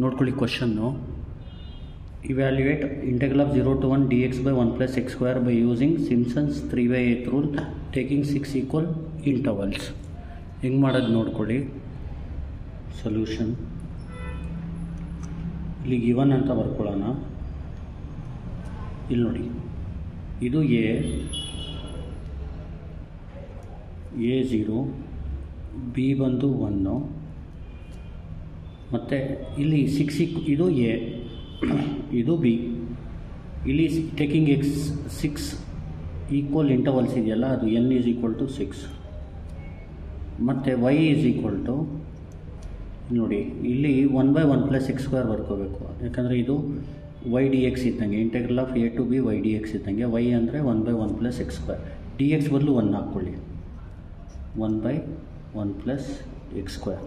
ನೋಡ್ಕೊಳ್ಳಿ question. Evaluate integral of 0 to 1 dx by 1 plus x square by using Simpson's 3/8 rule taking 6 equal intervals. ಹೆಂಗೆ ಮಾಡೋದು ನೋಡ್ಕೊಳ್ಳಿ. Solution ಇಲ್ಲಿ given ಅಂತ ಬರ್ಕೊಳ್ಳೋಣ. ಇಲ್ಲಿ ನೋಡಿ, ಇದು ಎ 0, ಬಿ ಬಂದು 1, ಮತ್ತು ಇಲ್ಲಿ 6 ಇದು ಎ, ಇದು ಬಿ. ಇಲ್ಲಿ ಟೇಕಿಂಗ್ ಎಕ್ಸ್ 6 ಈಕ್ವಲ್ ಇಂಟರ್ವಲ್ಸ್ ಇದೆಯಲ್ಲ, ಅದು n ಈಸ್ ಈಕ್ವಲ್ ಟು 6 ಮತ್ತು y ಈಸ್ ಈಕ್ವಲ್ ಟು ನೋಡಿ ಇಲ್ಲಿ 1/1 ಪ್ಲಸ್ ಎಕ್ಸ್ ಸ್ಕ್ವೇರ್ ಬರ್ಕೋಬೇಕು. ಯಾಕಂದರೆ ಇದು y dx ಇದ್ದಂಗೆ, integral of a to b y dx ಇದ್ದಂಗೆ. y ಅಂದರೆ 1/1 ಪ್ಲಸ್ ಎಕ್ಸ್ ಸ್ಕ್ವೇರ್, dx ಬದಲು 1 ಹಾಕ್ಕೊಳ್ಳಿ, 1/1 ಪ್ಲಸ್ ಎಕ್ಸ್ ಸ್ಕ್ವೇರ್.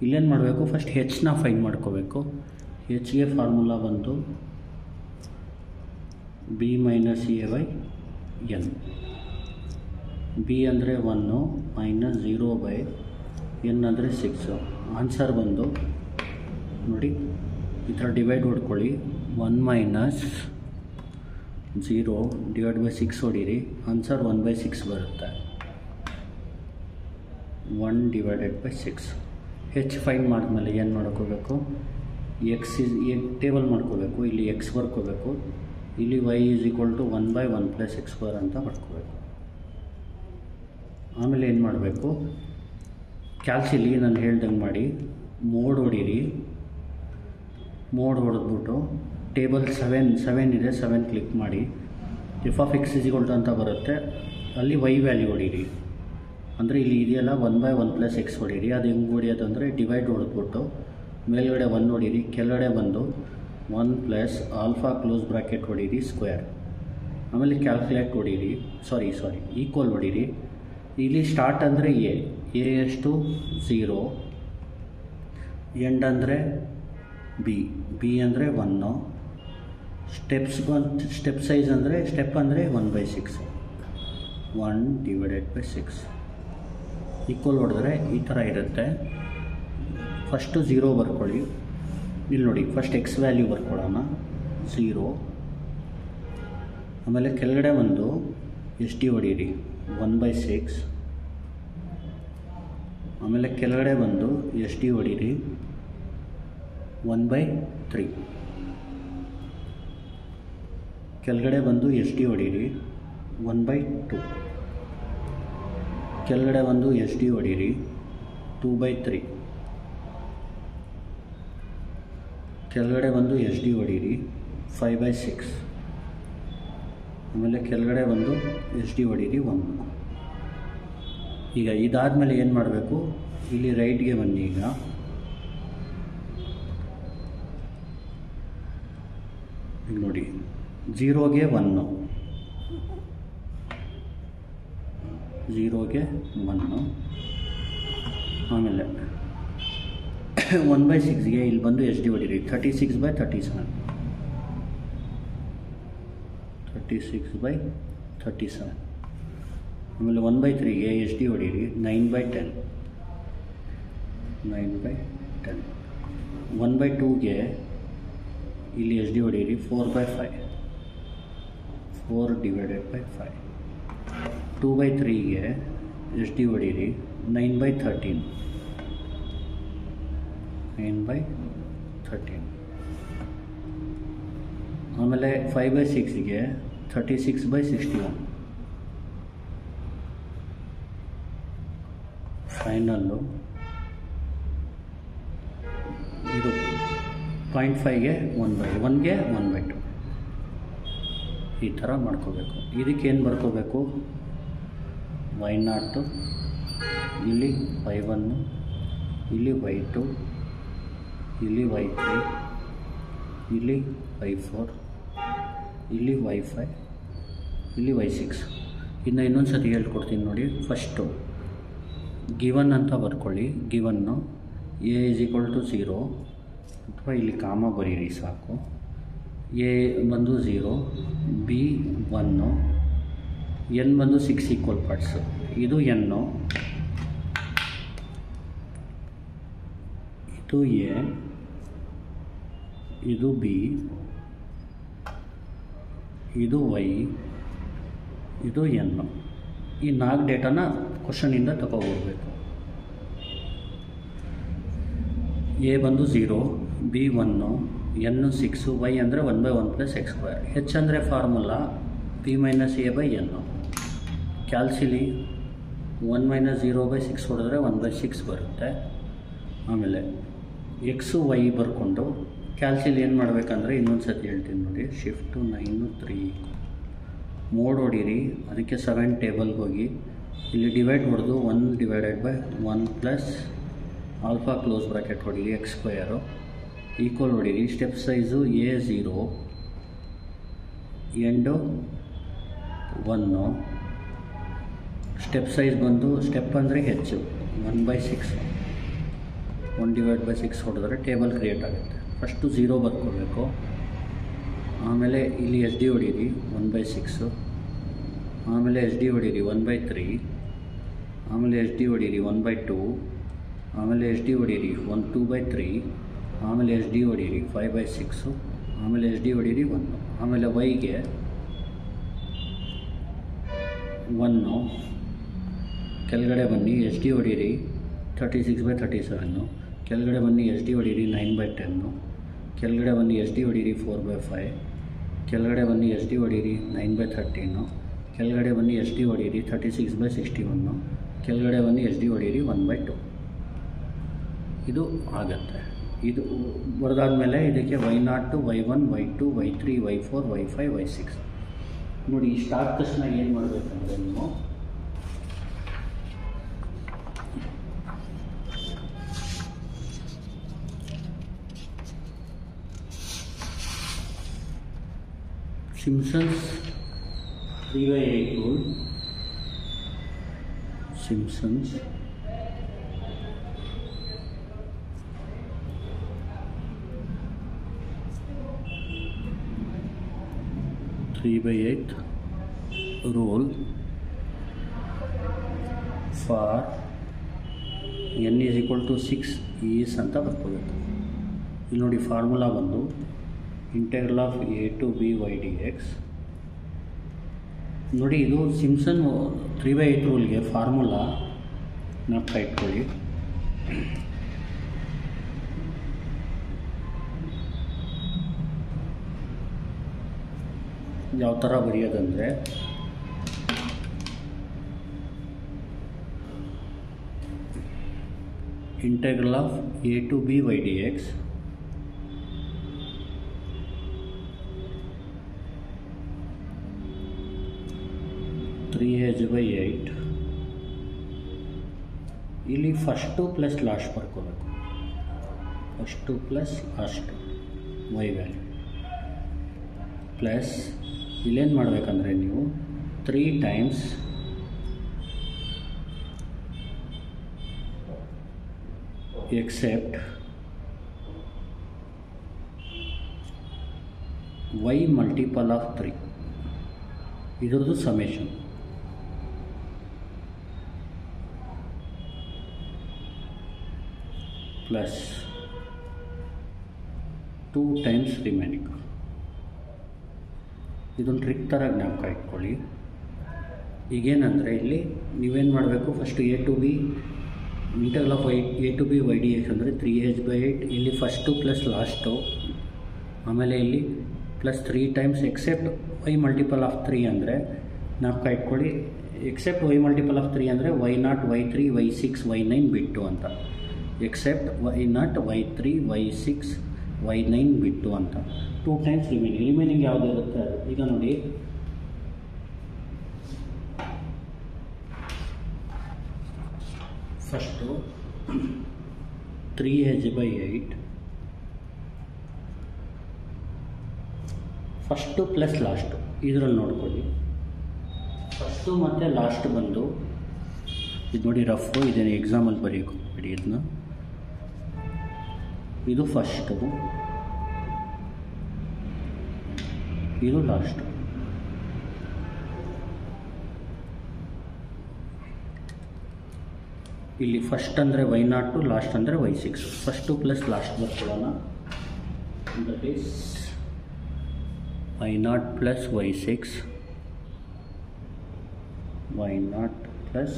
ಇಲ್ಲೇನು ಮಾಡಬೇಕು, ಫಸ್ಟ್ ಹೆಚ್ನ ಫೈಂಡ್ ಮಾಡ್ಕೋಬೇಕು. ಹೆಚ್ಗೆ ಫಾರ್ಮುಲಾ ಬಂದು b ಮೈನಸ್ a/n. b ಅಂದರೆ 1 ಮೈನಸ್ 0/n ಅಂದರೆ 6. ಆನ್ಸರ್ ಬಂದು ನೋಡಿ ಈ ಥರ ಡಿವೈಡ್ ಹೊಡ್ಕೊಳ್ಳಿ. 1 ಮೈನಸ್ 0 ಡಿವೈಡ್ ಬೈ 6 ಹೊಡೀರಿ, ಆನ್ಸರ್ 1/6 ಬರುತ್ತೆ. 1 ಡಿವೈಡೆಡ್ ಬೈ 6. ಹೆಚ್ ಫೈಂಡ್ ಮಾಡಿದ್ಮೇಲೆ ಏನು ಮಾಡ್ಕೋಬೇಕು, ಎಕ್ಸ್ ಟೇಬಲ್ ಮಾಡ್ಕೋಬೇಕು. ಇಲ್ಲಿ ಎಕ್ಸ್ ಬರ್ಕೋಬೇಕು, ಇಲ್ಲಿ y is equal to 1/1 plus x square ಅಂತ ಬರ್ಕೋಬೇಕು. ಆಮೇಲೆ ಏನು ಮಾಡಬೇಕು, ಕ್ಯಾಲ್ಸಿಲಿ ನಾನು ಹೇಳ್ದಂಗೆ ಮಾಡಿ ಮೋಡ್ ಹೊಡೀರಿ. ಮೋಡ್ ಹೊಡೆದ್ಬಿಟ್ಟು ಟೇಬಲ್ 7 ಇದೆ, 7 ಕ್ಲಿಕ್ ಮಾಡಿ. F of x is equal to ಅಂತ ಬರುತ್ತೆ, ಅಲ್ಲಿ y ವ್ಯಾಲ್ಯೂ ಹೊಡೀರಿ. ಅಂದರೆ ಇಲ್ಲಿ ಇದೆಯಲ್ಲ 1/1 ಪ್ಲಸ್ ಎಕ್ಸ್ ಹೊಡೀರಿ. ಅದು ಹೆಂಗೆ ಹೊಡಿಯೋದು ಅಂದರೆ ಡಿವೈಡ್ ಹೊಡೆದ್ಬಿಟ್ಟು ಮೇಲ್ಗಡೆ 1 ಹೊಡೀರಿ, ಕೆಳಗಡೆ ಬಂದು 1 ಪ್ಲಸ್ ಆಲ್ಫಾ ಕ್ಲೋಸ್ ಬ್ರಾಕೆಟ್ ಹೊಡೀರಿ ಸ್ಕ್ವೇರ್. ಆಮೇಲೆ ಕ್ಯಾಲ್ಕುಲೇಟ್ ಹೊಡೀರಿ, ಸಾರಿ ಈಕ್ವಲ್ ಹೊಡೀರಿ. ಇಲ್ಲಿ ಸ್ಟಾರ್ಟ್ ಅಂದರೆ ಎ ಎಷ್ಟು 0, ಎಂಡ್ ಅಂದರೆ ಬಿ ಅಂದರೆ 1. ಸ್ಟೆಪ್ ಸೈಜ್ ಅಂದರೆ ಸ್ಟೆಪ್ ಅಂದರೆ 1/6, 1 ಡಿವೈಡೆಡ್ ಬೈ 6. ಈಕ್ವಲ್ ಹೊಡೆದ್ರೆ ಈ ಥರ ಇರುತ್ತೆ. ಫಸ್ಟು 0 ಬರ್ಕೊಳ್ಳಿ. ಇಲ್ಲಿ ನೋಡಿ, ಫಸ್ಟ್ ಎಕ್ಸ್ ವ್ಯಾಲ್ಯೂ ಬರ್ಕೊಳ್ಳೋಣ 0. ಆಮೇಲೆ ಕೆಳಗಡೆ ಒಂದು ಎಸ್ ಡಿ ಹೊಡೀರಿ 1/6. ಆಮೇಲೆ ಕೆಳಗಡೆ ಬಂದು ಎಸ್ ಡಿ ಹೊಡೀರಿ 1/3. ಕೆಳಗಡೆ ಬಂದು ಎಸ್ ಡಿ ಹೊಡೀರಿ 1/2. ಕೆಳಗಡೆ ಬಂದು ಎಸ್ ಡಿ ಹೊಡೀರಿ 2/3. ಕೆಳಗಡೆ ಬಂದು ಎಸ್ ಡಿ ಹೊಡೀರಿ 5/6. ಆಮೇಲೆ ಕೆಳಗಡೆ ಬಂದು ಎಸ್ ಡಿ ಹೊಡೀರಿ 1. ಈಗ ಇದಾದಮೇಲೆ ಏನು ಮಾಡಬೇಕು, ಇಲ್ಲಿ ರೈಟ್ಗೆ ಬನ್ನಿ. ಈಗ ನೋಡಿ 0ಗೆ 1, 0ಗೆ 1. ಆಮೇಲೆ 1/6ಗೆ ಇಲ್ಲಿ ಬಂದು ಎಸ್ ಡಿ ಹೊಡೀರಿ 36/37. 36/37. ಆಮೇಲೆ 1/3ಗೆ ಎಸ್ ಡಿ ಹೊಡೀರಿ 9/10. 9/10. 1/2ಗೆ ಇಲ್ಲಿ ಎಸ್ ಡಿ ಹೊಡೀರಿ 4/5. 4 ಡಿವೈಡೆಡ್ ಬೈ 5. 2/3ಗೆ ಎಸ್ ಡಿ ಹೊಡೀರಿ 9/13. 9/13. ಆಮೇಲೆ 5/6ಗೆ 36/61. ಫೈನಲ್ಲು ಇದು 0.5ಗೆ 1/1ಗೆ 1/2. ಈ ಥರ ಮಾಡ್ಕೋಬೇಕು. ಇದಕ್ಕೇನು ಬರ್ಕೋಬೇಕು, y0, ಇಲ್ಲಿ y1, ಇಲ್ಲಿ y2, ಇಲ್ಲಿ y3, ಇಲ್ಲಿ y4, ಇಲ್ಲಿ y5, ಇಲ್ಲಿ y6. ಇನ್ನೊಂದು ಸತಿ ಹೇಳ್ಕೊಡ್ತೀನಿ ನೋಡಿ. ಫಸ್ಟು ಗಿವನ್ ಅಂತ ಬರ್ಕೊಳ್ಳಿ. ಗಿವನ್ನು a ಈಸ್ ಈಕ್ವಲ್ ಟು 0, ಅಥವಾ ಇಲ್ಲಿ ಕಾಮ ಬರೀರಿ ಸಾಕು. ಎ ಬಂದು 0, ಬಿ 1, n ಬಂದು 6 ಈಕ್ವಲ್ ಪಾರ್ಟ್ಸು. ಇದು n, ಇದು ಎ, ಇದು ಬಿ, ಇದು ವೈ, ಇದು ಎನ್. ಈ 4 ಡೇಟಾನ ಕ್ವಶನಿಂದ ತಗೋಬರ್ಬೇಕು. ಎ ಬಂದು 0, ಬಿ 1, ಎನ್ 6, ವೈ ಅಂದರೆ 1/1 + x². ಹೆಚ್ ಅಂದರೆ ಫಾರ್ಮುಲಾ p - a/n. ಕ್ಯಾಲ್ಸಿಲಿ 1 - 0/6 ಹೊಡೆದ್ರೆ 1/6 ಬರುತ್ತೆ. ಆಮೇಲೆ ಎಕ್ಸು ವೈ ಬರ್ಕೊಂಡು ಕ್ಯಾಲ್ಸಿಲಿ ಏನು ಮಾಡಬೇಕಂದ್ರೆ ಇನ್ನೊಂದು ಸತಿ ಹೇಳ್ತೀನಿ ನೋಡಿ. ಶಿಫ್ಟು 9 3 ಮೋಡ್ ಹೊಡೀರಿ. ಅದಕ್ಕೆ 7 ಟೇಬಲ್ಗೆ ಹೋಗಿ ಇಲ್ಲಿ ಡಿವೈಡ್ ಹೊಡೆದು 1/1 + ಆಲ್ಫಾ ಕ್ಲೋಸ್ ಬ್ರಾಕೆಟ್ ಹೊಡೀರಿ, x² ಈಕ್ವಲ್ ಹೊಡೀರಿ. Step size a 0, end 1. Step size ಬಂದು ಸ್ಟೆಪ್ ಅಂದರೆ ಹೆಚ್ಚು 1/6, 1/6 ಹೊಡೆದ್ರೆ ಟೇಬಲ್ ಕ್ರಿಯೇಟ್ ಆಗುತ್ತೆ. ಫಸ್ಟು 0 ಬರ್ಕೊಳ್ಬೇಕು. ಆಮೇಲೆ ಇಲ್ಲಿ ಎಸ್ ಡಿ ಹೊಡೀರಿ 1/6, ಆಮೇಲೆ ಎಸ್ ಡಿ ಹೊಡೀರಿ 1/3, ಆಮೇಲೆ ಎಸ್ ಡಿ ಹೊಡೀರಿ 1/2, ಆಮೇಲೆ ಎಸ್ ಡಿ ಹೊಡೀರಿ 2/3, ಆಮೇಲೆ ಎಸ್ ಡಿ ಹೊಡೀರಿ 5/6, ಆಮೇಲೆ ಎಸ್ ಡಿ ಹೊಡೀರಿ 1. ಆಮೇಲೆ ವೈಗೆ 1, ಕೆಳಗಡೆ ಬನ್ನಿ ಎಸ್ ಡಿ ಹೊಡೀರಿ 36/37, ಕೆಳಗಡೆ ಬನ್ನಿ ಎಸ್ ಡಿ ಹೊಡೀರಿ 9/10, ಕೆಳಗಡೆ ಬನ್ನಿ ಎಸ್ ಡಿ ಹೊಡೀರಿ 4/5, ಕೆಳಗಡೆ ಬನ್ನಿ ಎಸ್ ಡಿ ಹೊಡೀರಿ 9/13, ಕೆಳಗಡೆ ಬನ್ನಿ ಎಸ್ ಡಿ ಹೊಡೀರಿ 36/61, ಕೆಳಗಡೆ ಬನ್ನಿ ಎಸ್ ಡಿ ಹೊಡೀರಿ 1/2. ಇದು ಆಗುತ್ತೆ. ಇದು ಬರೆದಾದ್ಮೇಲೆ ಇದಕ್ಕೆ y0, y1, y2, y3, y4, y5, y6 ನೋಡಿ. ಇಷ್ಟ ಆದ ತಕ್ಷಣ ಏನು ಮಾಡಬೇಕಂದ್ರೆ ನೀವು Simpsons 3/8 rule, Simpsons 3/8 rule for n = 6 is ಅಂತ ಬರ್ಕೋಬೇಕು. ಇಲ್ಲಿ ನೋಡಿ ಫಾರ್ಮುಲಾ ಬಂದು integral of a to b y dx. ನೋಡಿ ಇದು ಸಿಂಪ್ಸನ್ 3/8 ರೂಲ್ಗೆ ಫಾರ್ಮುಲಾ ನೆನಪು ಇಟ್ಕೊಳ್ಳಿ. ಯಾವ ಥರ ಬರೆಯೋದಂದರೆ integral of a to b y dx (3h/8). ಇಲ್ಲಿ ಫಸ್ಟು ಪ್ಲಸ್ ಲಾಸ್ಟ್ ಬರ್ಕೋಬೇಕು. First plus last y value plus ಇಲ್ಲೇನು ಮಾಡಬೇಕಂದ್ರೆ ನೀವು 3 times except y multiple of 3 ಇದರದ್ದು ಸಮೇಷನ್ ಪ್ಲಸ್ 2 times ರಿಮೈನಿಂಗ್. ಇದೊಂದು ಟ್ರಿಕ್ ಥರ ಜ್ಞಾಪಕ ಇಟ್ಕೊಳ್ಳಿ. ಈಗೇನಂದರೆ ಇಲ್ಲಿ ನೀವೇನು ಮಾಡಬೇಕು, first a to b integral of a to b y dx ಅಂದರೆ 3h/8. ಇಲ್ಲಿ ಫಸ್ಟು ಪ್ಲಸ್ ಲಾಸ್ಟು, ಆಮೇಲೆ ಇಲ್ಲಿ plus 3 times except y multiple of 3 ಅಂದರೆ ಜ್ಞಾಪಕ ಇಟ್ಕೊಳ್ಳಿ. ಎಕ್ಸೆಪ್ಟ್ y ಮಲ್ಟಿಪಲ್ ಆಫ್ 3 ಅಂದರೆ y0, y3, y6, y9 ಬಿಟ್ಟು ಅಂತ. Accept y0, y3, y6, y9 ಬಿಟ್ಟು ಅಂತ. 2 times ರಿಮೈನಿಂಗ್ ಯಾವುದು ಇರುತ್ತೆ ಅದು. ಈಗ ನೋಡಿ first 3h/8 first plus last ಇದರಲ್ಲಿ ನೋಡ್ಕೊಳ್ಳಿ. ಫಸ್ಟು ಮತ್ತು ಲಾಸ್ಟ್ ಬಂದು ಇದು ನೋಡಿ ರಫು ಇದೇನು ಎಕ್ಸಾಮಲ್ಲಿ ಬರೀಬೇಕು ಬಿಡಿ ಇದನ್ನ. ಇದು ಫಸ್ಟು, ಇದು ಲಾಸ್ಟು. ಇಲ್ಲಿ ಫಸ್ಟ್ ಅಂದರೆ y0, ಲಾಸ್ಟ್ ಅಂದರೆ y6. ಫಸ್ಟು ಪ್ಲಸ್ ಲಾಸ್ಟ್ ಬರ್ಕೊಳ್ಳೋಣ. that is y0 plus y6 y0 plus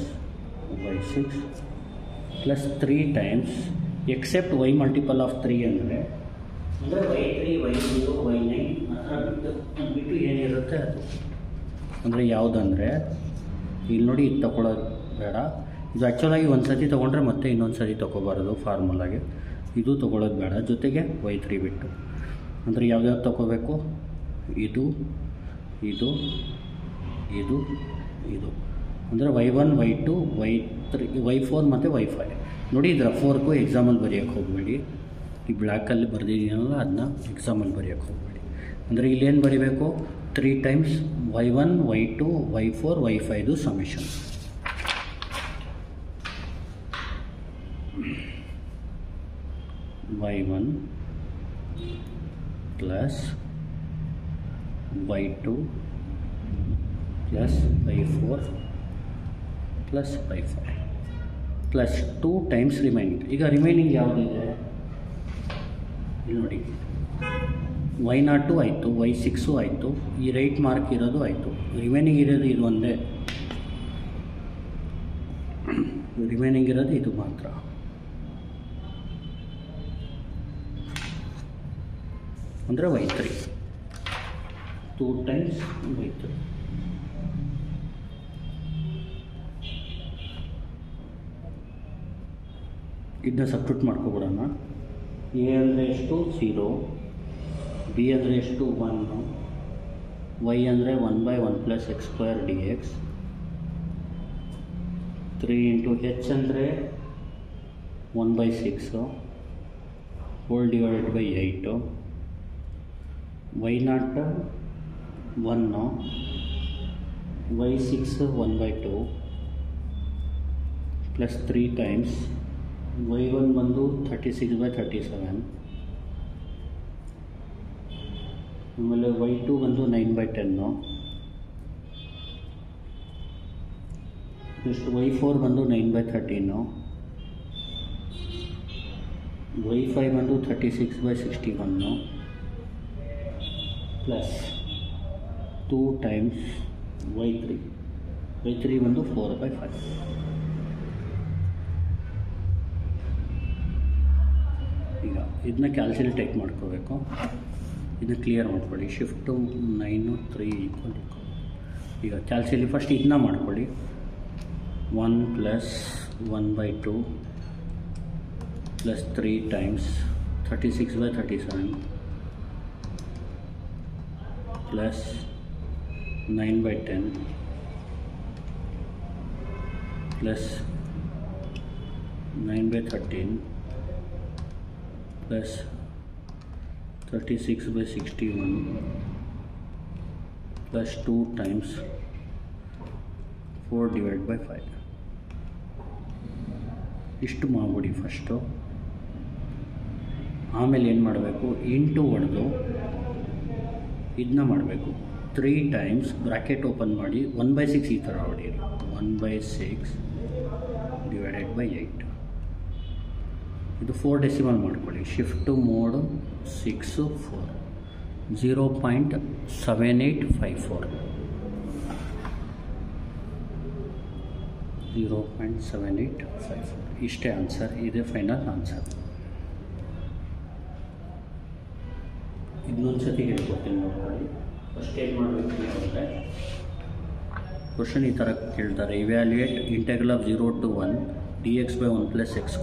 y6 plus 3 times except y multiple of 3 ಅಂದರೆ y3 y0 y9 ಆ ಥರ ಬಿಟ್ಟು ಏನಿರುತ್ತೆ ಅದು ಅಂದರೆ ಯಾವುದಂದರೆ ಇಲ್ಲಿ ನೋಡಿ ಇದು ತೊಗೊಳೋದು ಬೇಡ. ಇದು ಆ್ಯಕ್ಚುಲಾಗಿ ಒಂದು ಸತಿ ತೊಗೊಂಡ್ರೆ ಮತ್ತೆ ಇನ್ನೊಂದು ಸತಿ ತೊಗೋಬಾರ್ದು ಫಾರ್ಮುಲಾಗೆ. ಇದು ತೊಗೊಳೋದು ಬೇಡ, ಜೊತೆಗೆ y3 ಬಿಟ್ಟು. ಅಂದರೆ ಯಾವ್ಯಾವ್ದು ತೊಗೋಬೇಕು? ಇದು ಇದು ಇದು ಇದು ಅಂದರೆ y1 y2 y3 y4 ಮತ್ತು y5. ನೋಡಿ ಇದರ 4ಕ್ಕೂ ಎಕ್ಸಾಮಲ್ಲಿ ಬರೆಯೋಕ್ಕೆ ಹೋಗಬೇಡಿ. ಈ ಬ್ಲ್ಯಾಕಲ್ಲಿ ಬರೆದಿದ್ದೀನಲ್ಲ ಅದನ್ನ ಎಕ್ಸಾಮಲ್ಲಿ ಬರೆಯೋಕ್ಕೆ ಹೋಗಬೇಡಿ. ಅಂದರೆ ಇಲ್ಲೇನು ಬರೀಬೇಕು? 3 times y1 y2 y4 y5 summation. y1 plus y2 plus y4 plus y5 plus 2 times remaining. ಈಗ ರಿಮೈನಿಂಗ್ ಯಾವುದಿದೆ ಇಲ್ಲಿ ನೋಡಿ, y0 ಆಯಿತು, y6 ಆಯಿತು, ಈ ರೈಟ್ ಮಾರ್ಕ್ ಇರೋದು ಆಯಿತು. ರಿಮೈನಿಂಗ್ ಇರೋದು ಇದು ಒಂದೇ, ರಿಮೈನಿಂಗ್ ಇರೋದು ಇದು ಮಾತ್ರ. ಅಂದರೆ y3 2 times y3. ಇದನ್ನ ಸಬ್ಸ್ಟಿಟ್ಯೂಟ್ ಮಾಡ್ಕೊಬಿಡೋಣ. ಎ ಅಂದರೆ ಎಷ್ಟು? 0. ಬಿ ಅಂದರೆ ಎಷ್ಟು? 1. y ಅಂದರೆ 1/1 + x² dx. 3 × h ಅಂದರೆ 1/6 whole divided by 8. y0 1, y6 1/2 plus 3 times y1 ಬಂದು 36/37, ಆಮೇಲೆ y2 ಬಂದು 9/10, ನೆಕ್ಸ್ಟ್ y4 ಬಂದು 9/13, y5 ಬಂದು 36/61 ಪ್ಲಸ್ 2 times y3 ಬಂದು 4/5. ಈಗ ಇದನ್ನ ಕ್ಯಾಲ್ಕುಲೇಟ್ ಮಾಡ್ಕೋಬೇಕು. ಇದನ್ನ ಕ್ಲಿಯರ್ ಮಾಡ್ಕೊಳ್ಳಿ. ಶಿಫ್ಟು 9 3 = ಈಗ ಕ್ಯಾಲ್ಕುಲೇಟ್ ಫಸ್ಟ್ ಇದನ್ನ ಮಾಡ್ಕೊಳ್ಳಿ. 1 + 1/2 plus 3 times 36/37 plus 9/10 plus 9/13 plus 36/61 plus 2 times 4/5. ಇಷ್ಟು ಮಾಡ್ಬಿಡಿ ಫಸ್ಟು. ಆಮೇಲೆ ಏನು ಮಾಡಬೇಕು? ಇಂಟು ಹೊಡೆದು ಇದನ್ನ ಮಾಡಬೇಕು. 3 times ಬ್ರ್ಯಾಕೆಟ್ ಓಪನ್ ಮಾಡಿ 1/6 ಈ ಥರ ಹೊಡೀರಿ. 1/6 ಡಿವೈಡೆಡ್ ಬೈ 8. ಇದು 4 ಡೆಸಿಮಲ್ ಮಾಡ್ಕೊಳ್ಳಿ. Shift mode 6 4 0.7854 0.7854. ಇಷ್ಟೇ ಆನ್ಸರ್. ಇದೇ ಫೈನಲ್ ಆನ್ಸರ್. ಇನ್ನೊಂದು ಸತಿ ಹೇಳ್ಕೊಡ್ತೀನಿ ನೋಡ್ಕೊಳ್ಳಿ. ಫಸ್ಟ್ ಏನು ಮಾಡಬೇಕು ಅಂದರೆ ಕ್ವಶನ್ ಈ ಥರ ಕೇಳ್ತಾರೆ. Evaluate integral of 0 to 1 dx/1 + x²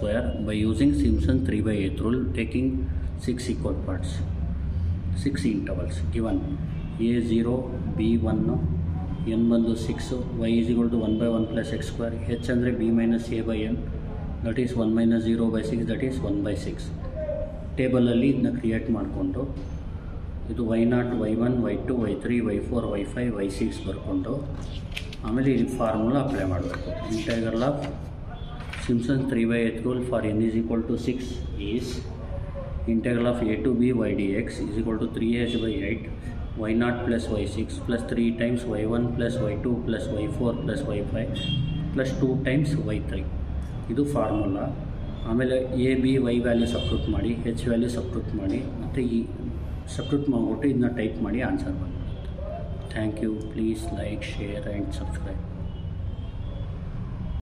by using Simpson 3/8 rule, taking 6 equal parts, 6 intervals given. a 0, b 1, n ಬಂದು 6, y = 1/1 + x², h ಅಂದರೆ b - a/n, that is 1 - 0/6, that is 1/6. ಟೇಬಲಲ್ಲಿ ಇದನ್ನ ಕ್ರಿಯೇಟ್ ಮಾಡಿಕೊಂಡು ಇದು y0 y1 y2 y3 y4 y5 y6 ಬರ್ಕೊಂಡು ಆಮೇಲೆ ಈ formula apply ಮಾಡಬೇಕು. Integral of Simpson 3/8 rule for n = 6 is integral of a to b y dx is equal to 3h/8 y0 plus y6 plus 3 times y1 plus y2 plus y4 plus y5 plus 2 times y3. ಇದು formula. ಆಮೇಲೆ A B Y value substitute ಮಾಡಿ, H value substitute ಮಾಡಿ, ಮತ್ತು ಈ substitute ಮಾಡಿಬಿಟ್ಟು ಇದನ್ನ type ಮಾಡಿ answer ಬಂದ್ಬಿಡುತ್ತೆ. Thank you. Please like, share and subscribe.